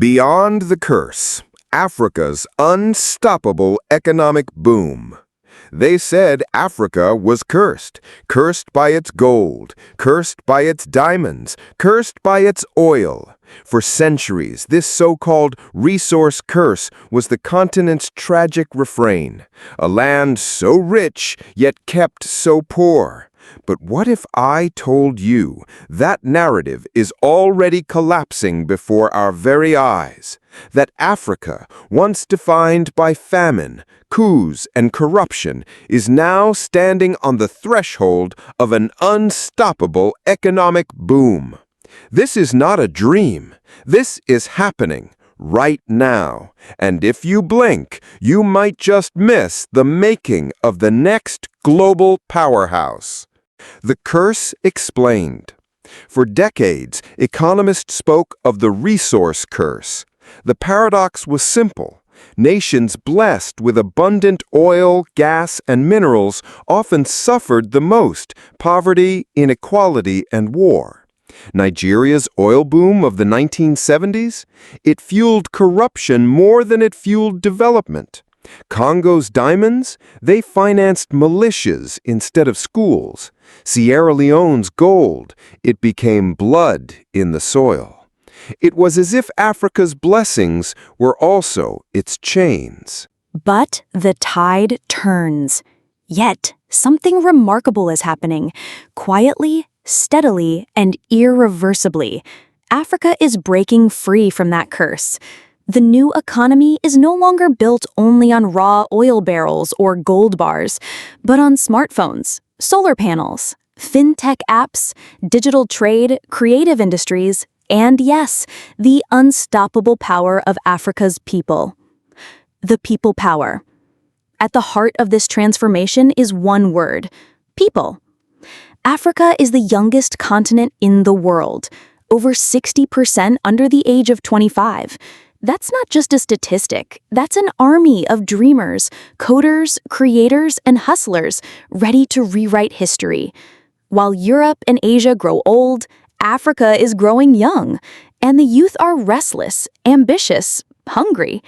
Beyond the curse, Africa's unstoppable economic boom. They said Africa was cursed by its gold, cursed by its diamonds, cursed by its oil. For centuries, this so-called resource curse was the continent's tragic refrain, a land so rich, yet kept so poor. But what if I told you that narrative is already collapsing before our very eyes? That Africa, once defined by famine, coups, and corruption, is now standing on the threshold of an unstoppable economic boom. This is not a dream. This is happening right now. And if you blink, you might just miss the making of the next global powerhouse. The curse explained. For decades, economists spoke of the resource curse. The paradox was simple. Nations blessed with abundant oil, gas, and minerals often suffered the most: poverty, inequality, and war. Nigeria's oil boom of the 1970s? It fueled corruption more than it fueled development. Congo's diamonds? They financed militias instead of schools. Sierra Leone's gold? It became blood in the soil. It was as if Africa's blessings were also its chains. But the tide turns. Yet, something remarkable is happening. Quietly, steadily, and irreversibly, Africa is breaking free from that curse. The new economy is no longer built only on raw oil barrels or gold bars, but on smartphones, solar panels, fintech apps, digital trade, creative industries, and yes, the unstoppable power of Africa's people. The people power. At the heart of this transformation is one word: people. Africa is the youngest continent in the world, over 60% under the age of 25. That's not just a statistic. That's an army of dreamers, coders, creators, and hustlers ready to rewrite history. While Europe and Asia grow old, Africa is growing young, and the youth are restless, ambitious, hungry.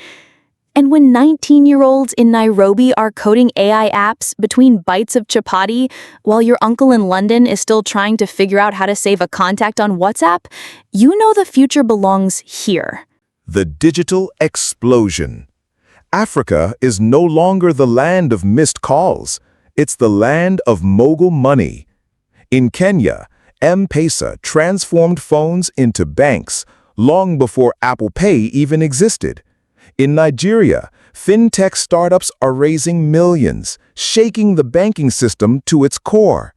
And when 19-year-olds in Nairobi are coding AI apps between bites of chapati, while your uncle in London is still trying to figure out how to save a contact on WhatsApp, you know the future belongs here. The digital explosion. Africa is no longer the land of missed calls. It's the land of mogul money. In Kenya, M-Pesa transformed phones into banks long before Apple Pay even existed. In Nigeria, fintech startups are raising millions, shaking the banking system to its core.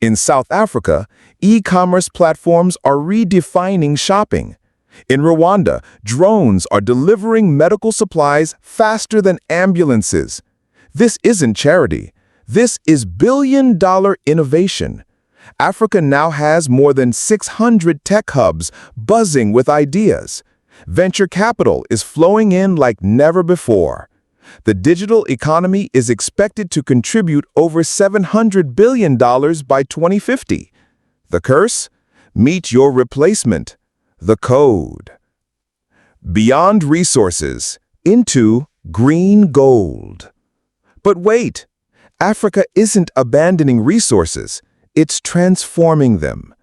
In South Africa, e-commerce platforms are redefining shopping. In Rwanda, drones are delivering medical supplies faster than ambulances. This isn't charity. This is billion-dollar innovation. Africa now has more than 600 tech hubs buzzing with ideas. Venture capital is flowing in like never before. The digital economy is expected to contribute over $700 billion by 2050. The curse? Meet your replacement. The code. Beyond resources, into green gold. But wait, Africa isn't abandoning resources, it's transforming them.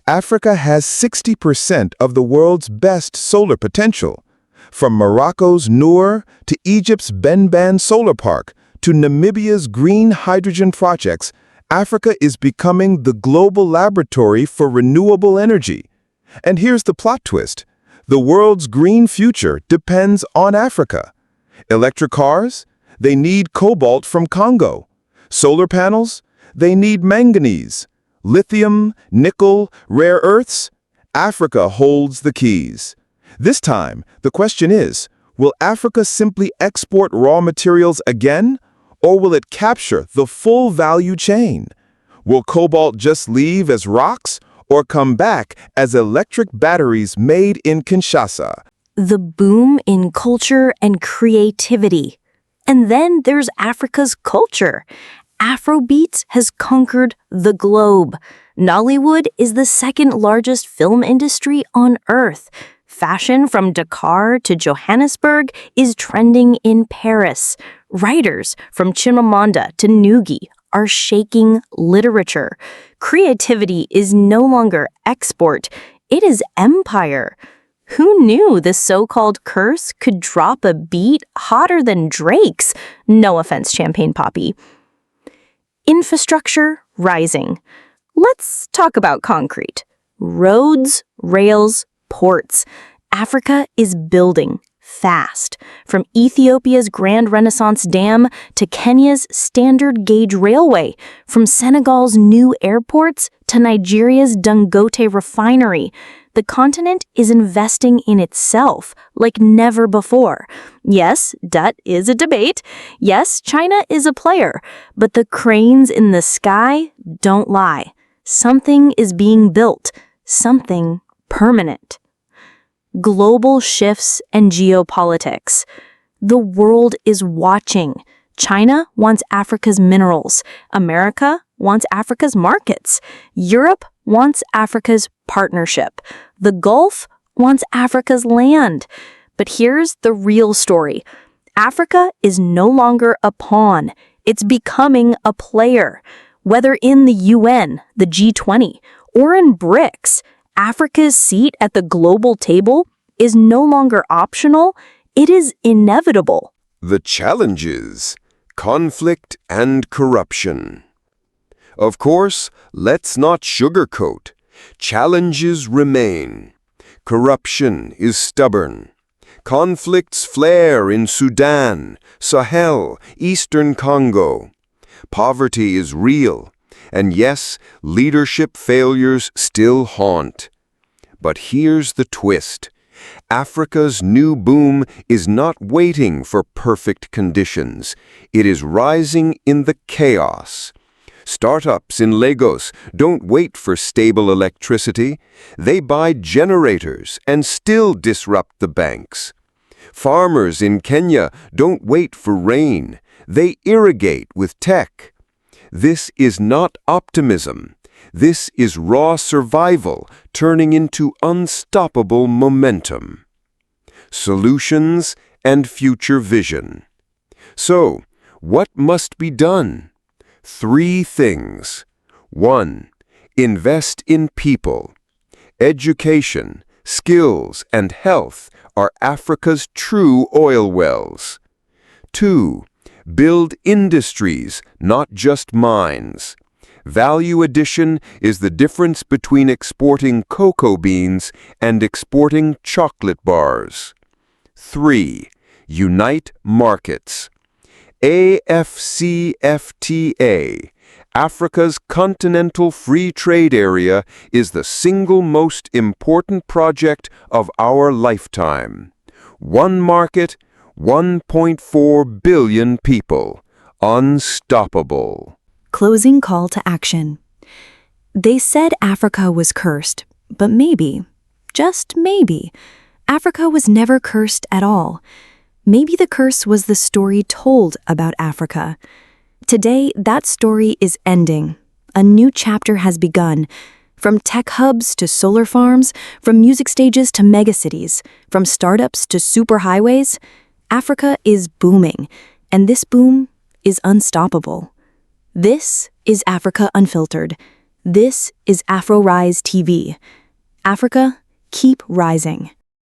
Africa has 60% of the world's best solar potential. From Morocco's Noor to Egypt's Benban Solar Park to Namibia's green hydrogen projects, Africa is becoming the global laboratory for renewable energy. And here's the plot twist. The world's green future depends on Africa. Electric cars? They need cobalt from Congo. Solar panels? They need manganese. Lithium, nickel, rare earths? Africa holds the keys. This time, the question is, will Africa simply export raw materials again, or will it capture the full value chain? Will cobalt just leave as rocks, or come back as electric batteries made in Kinshasa? The boom in culture and creativity. And then there's Africa's culture. Afrobeats has conquered the globe. Nollywood is the second largest film industry on Earth. Fashion from Dakar to Johannesburg is trending in Paris. Writers from Chimamanda to Ngugi are shaking literature. Creativity is no longer export, it is empire. Who knew the so-called curse could drop a beat hotter than Drake's? No offense, Champagne Poppy. Infrastructure rising. Let's talk about concrete. Roads, rails, ports. Africa is building fast. From Ethiopia's Grand Renaissance Dam to Kenya's standard gauge railway, from Senegal's new airports to Nigeria's Dangote refinery, the continent is investing in itself like never before. Yes, debt is a debate. Yes, China is a player. But the cranes in the sky don't lie. Something is being built. Something permanent. Global shifts and geopolitics. The world is watching. China wants Africa's minerals. America wants Africa's markets. Europe wants Africa's partnership. The Gulf wants Africa's land. But here's the real story. Africa is no longer a pawn. It's becoming a player. Whether in the UN, the G20, or in BRICS, Africa's seat at the global table is no longer optional, it is inevitable. The challenges: conflict and corruption. Of course, let's not sugarcoat. Challenges remain. Corruption is stubborn. Conflicts flare in Sudan, Sahel, Eastern Congo. Poverty is real. And yes, leadership failures still haunt. But here's the twist. Africa's new boom is not waiting for perfect conditions. It is rising in the chaos. Startups in Lagos don't wait for stable electricity. They buy generators and still disrupt the banks. Farmers in Kenya don't wait for rain. They irrigate with tech. This is not optimism. This is raw survival turning into unstoppable momentum. Solutions and future vision. So, what must be done? 3 things. 1. Invest in people. Education, skills, and health are Africa's true oil wells. 2. Build industries, not just mines. Value addition is the difference between exporting cocoa beans and exporting chocolate bars. 3. Unite markets. AFCFTA, Africa's Continental Free Trade Area, is the single most important project of our lifetime. One market, 1.4 billion people. Unstoppable. Closing call to action. They said Africa was cursed, but maybe, just maybe, Africa was never cursed at all. Maybe the curse was the story told about Africa. Today, that story is ending. A new chapter has begun. From tech hubs to solar farms, from music stages to megacities, from startups to superhighways, Africa is booming, and this boom is unstoppable. This is Africa Unfiltered. This is AfroRise TV. Africa, keep rising.